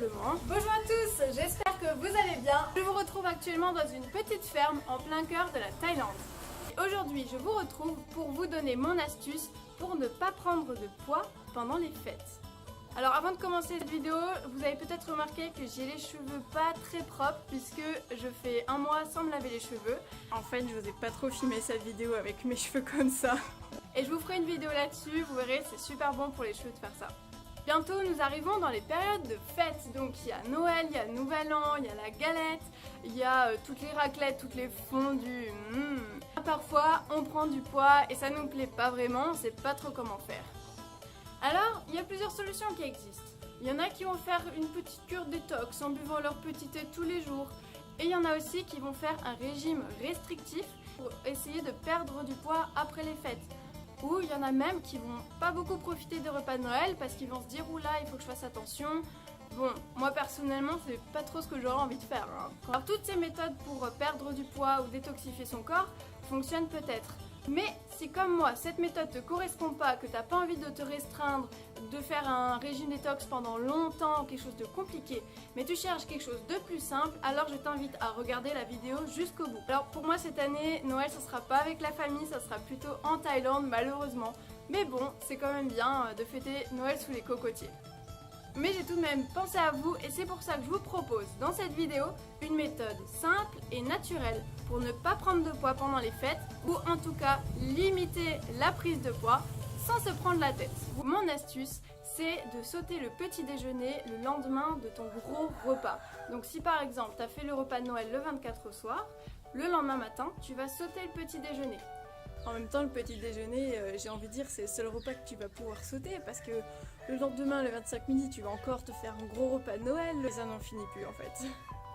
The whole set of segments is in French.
convenablement. Bonjour à tous, j'espère que vous allez bien. Je vous retrouve actuellement dans une petite ferme en plein cœur de la Thaïlande. Aujourd'hui, je vous retrouve pour vous donner mon astuce pour ne pas prendre de poids pendant les fêtes. Alors avant de commencer cette vidéo, vous avez peut-être remarqué que j'ai les cheveux pas très propres puisque je fais un mois sans me laver les cheveux. En fait, je vous ai pas trop filmé cette vidéo avec mes cheveux comme ça. Et je vous ferai une vidéo là-dessus, vous verrez, c'est super bon pour les cheveux de faire ça. Bientôt, nous arrivons dans les périodes de fêtes. Donc il y a Noël, il y a Nouvel An, il y a la galette, il y a toutes les raclettes, toutes les fondues. Parfois, on prend du poids et ça nous plaît pas vraiment, on sait pas trop comment faire. Alors, il y a plusieurs solutions qui existent. Il y en a qui vont faire une petite cure détox en buvant leur petit thé tous les jours. Et il y en a aussi qui vont faire un régime restrictif pour essayer de perdre du poids après les fêtes. Ou il y en a même qui vont pas beaucoup profiter des repas de Noël parce qu'ils vont se dire « Oula, il faut que je fasse attention ». Bon, moi personnellement, c'est pas trop ce que j'aurais envie de faire. Alors toutes ces méthodes pour perdre du poids ou détoxifier son corps fonctionnent peut-être. Mais si comme moi, cette méthode te correspond pas, que t'as pas envie de te restreindre, de faire un régime détox pendant longtemps, quelque chose de compliqué, mais tu cherches quelque chose de plus simple, alors je t'invite à regarder la vidéo jusqu'au bout. Alors pour moi cette année, Noël ça sera pas avec la famille, ça sera plutôt en Thaïlande malheureusement. Mais bon, c'est quand même bien de fêter Noël sous les cocotiers. Mais j'ai tout de même pensé à vous et c'est pour ça que je vous propose dans cette vidéo une méthode simple et naturelle pour ne pas prendre de poids pendant les fêtes ou en tout cas limiter la prise de poids sans se prendre la tête. Mon astuce, c'est de sauter le petit déjeuner le lendemain de ton gros repas. Donc si par exemple tu as fait le repas de Noël le 24 au soir, le lendemain matin tu vas sauter le petit déjeuner. En même temps, le petit déjeuner, j'ai envie de dire, c'est le seul repas que tu vas pouvoir sauter parce que le lendemain, le 25 midi, tu vas encore te faire un gros repas de Noël, ça n'en finit plus en fait.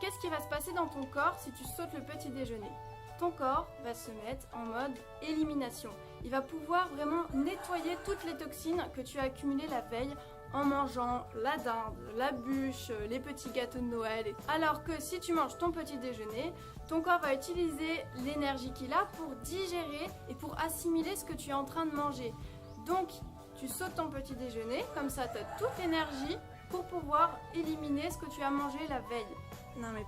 Qu'est-ce qui va se passer dans ton corps si tu sautes le petit déjeuner? Ton corps va se mettre en mode élimination. Il va pouvoir vraiment nettoyer toutes les toxines que tu as accumulées la veille en mangeant la dinde, la bûche, les petits gâteaux de Noël. Alors que si tu manges ton petit déjeuner, ton corps va utiliser l'énergie qu'il a pour digérer et pour assimiler ce que tu es en train de manger. Donc, tu sautes ton petit déjeuner, comme ça tu as toute l'énergie pour pouvoir éliminer ce que tu as mangé la veille. Non mais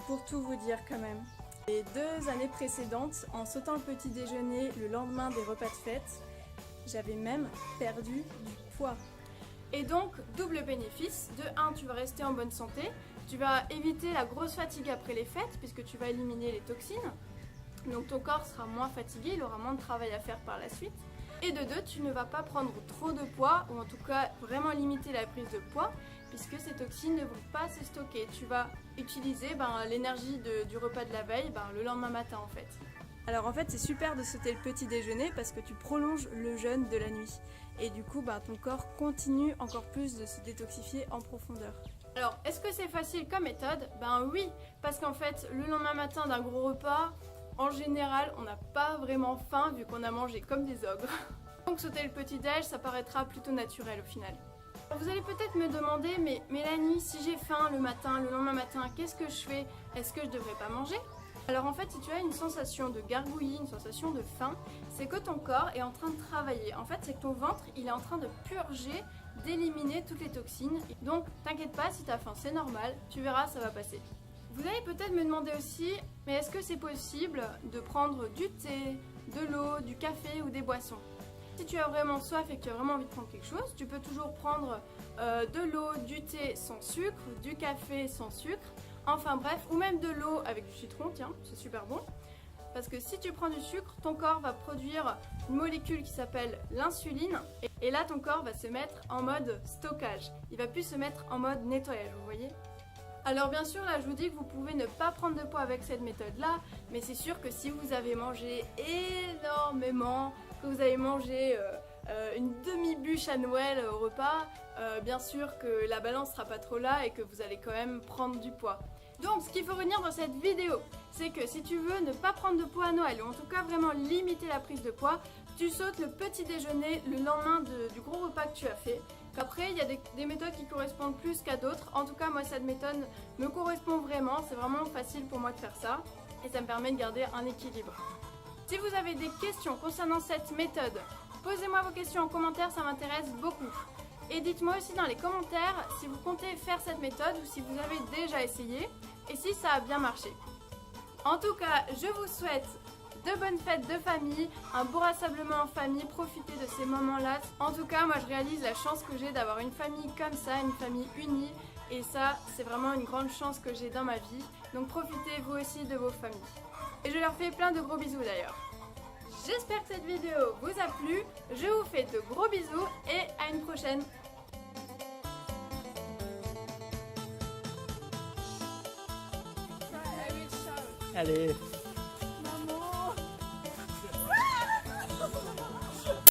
pour tout vous dire quand même. Les 2 années précédentes, en sautant le petit déjeuner le lendemain des repas de fête, j'avais même perdu du poids. Et donc, double bénéfice. De 1, tu vas rester en bonne santé. Tu vas éviter la grosse fatigue après les fêtes puisque tu vas éliminer les toxines. Donc ton corps sera moins fatigué, il aura moins de travail à faire par la suite. Et de 2, tu ne vas pas prendre trop de poids ou en tout cas vraiment limiter la prise de poids puisque ces toxines ne vont pas se stocker. Tu vas utiliser l'énergie du repas de la veille le lendemain matin en fait. Alors en fait c'est super de sauter le petit déjeuner parce que tu prolonges le jeûne de la nuit. Et du coup ton corps continue encore plus de se détoxifier en profondeur. Alors est-ce que c'est facile comme méthode? Oui, parce qu'en fait le lendemain matin d'un gros repas, en général on n'a pas vraiment faim vu qu'on a mangé comme des ogres. Donc sauter le petit déj ça paraîtra plutôt naturel au final. Vous allez peut-être me demander, mais Mélanie, si j'ai faim le matin, le lendemain matin, qu'est-ce que je fais? Est-ce que je devrais pas manger? Alors en fait, si tu as une sensation de gargouillis, une sensation de faim, c'est que ton corps est en train de travailler. En fait, c'est que ton ventre, il est en train de purger, d'éliminer toutes les toxines. Donc, t'inquiète pas, si tu as faim, c'est normal, tu verras, ça va passer. Vous allez peut-être me demander aussi, mais est-ce que c'est possible de prendre du thé, de l'eau, du café ou des boissons? Si tu as vraiment soif et que tu as vraiment envie de prendre quelque chose, tu peux toujours prendre de l'eau, du thé sans sucre, du café sans sucre, enfin bref, ou même de l'eau avec du citron, tiens, c'est super bon. Parce que si tu prends du sucre, ton corps va produire une molécule qui s'appelle l'insuline et là ton corps va se mettre en mode stockage. Il va plus se mettre en mode nettoyage, vous voyez? Alors bien sûr, là je vous dis que vous pouvez ne pas prendre de poids avec cette méthode-là, mais c'est sûr que si vous avez mangé énormément, que vous avez mangé une demi-bûche à Noël au repas, bien sûr que la balance sera pas trop là et que vous allez quand même prendre du poids. Donc ce qu'il faut retenir dans cette vidéo, c'est que si tu veux ne pas prendre de poids à Noël, ou en tout cas vraiment limiter la prise de poids, tu sautes le petit déjeuner le lendemain du gros repas que tu as fait. Après, il y a des méthodes qui correspondent plus qu'à d'autres. En tout cas, moi cette méthode me correspond vraiment, c'est vraiment facile pour moi de faire ça et ça me permet de garder un équilibre. Si vous avez des questions concernant cette méthode, posez-moi vos questions en commentaire, ça m'intéresse beaucoup. Et dites-moi aussi dans les commentaires si vous comptez faire cette méthode ou si vous avez déjà essayé et si ça a bien marché. En tout cas, je vous souhaite de bonnes fêtes de famille, un beau rassemblement en famille, profitez de ces moments-là. En tout cas, moi je réalise la chance que j'ai d'avoir une famille comme ça, une famille unie. Et ça, c'est vraiment une grande chance que j'ai dans ma vie. Donc profitez vous aussi de vos familles. Et je leur fais plein de gros bisous d'ailleurs. J'espère que cette vidéo vous a plu. Je vous fais de gros bisous et à une prochaine. Allez.